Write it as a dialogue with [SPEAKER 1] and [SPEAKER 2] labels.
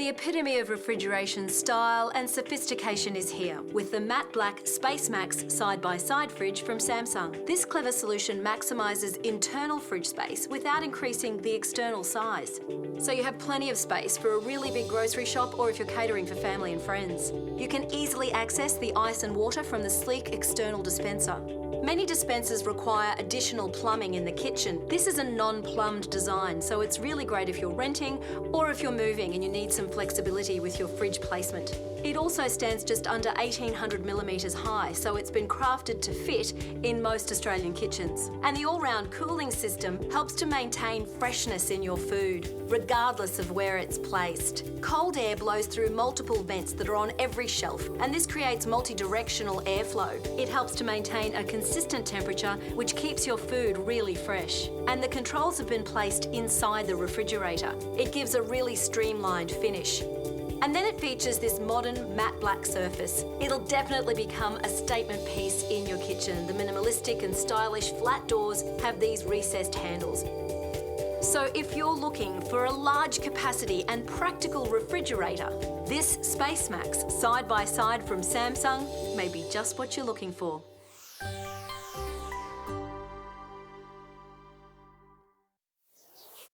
[SPEAKER 1] The epitome of refrigeration style and sophistication is here with the matte black SpaceMax side-by-side fridge from Samsung. This clever solution maximises internal fridge space without increasing the external size. So you have plenty of space for a really big grocery shop or if you're catering for family and friends. You can easily access the ice and water from the sleek external dispenser. Many dispensers require additional plumbing in the kitchen. This is a non-plumbed design, so it's really great if you're renting or if you're moving and you need some flexibility with your fridge placement. It also stands just under 1800 millimetres high, so it's been crafted to fit in most Australian kitchens. And the all-round cooling system helps to maintain freshness in your food, regardless of where it's placed. Cold air blows through multiple vents that are on every shelf, and this creates multi-directional airflow. It helps to maintain a consistent temperature, which keeps your food really fresh. And the controls have been placed inside the refrigerator. It gives a really streamlined finish. And then it features this modern matte black surface. It'll definitely become a statement piece in your kitchen. The minimalistic and stylish flat doors have these recessed handles. So if you're looking for a large capacity and practical refrigerator, this SpaceMax side-by-side from Samsung may be just what you're looking for.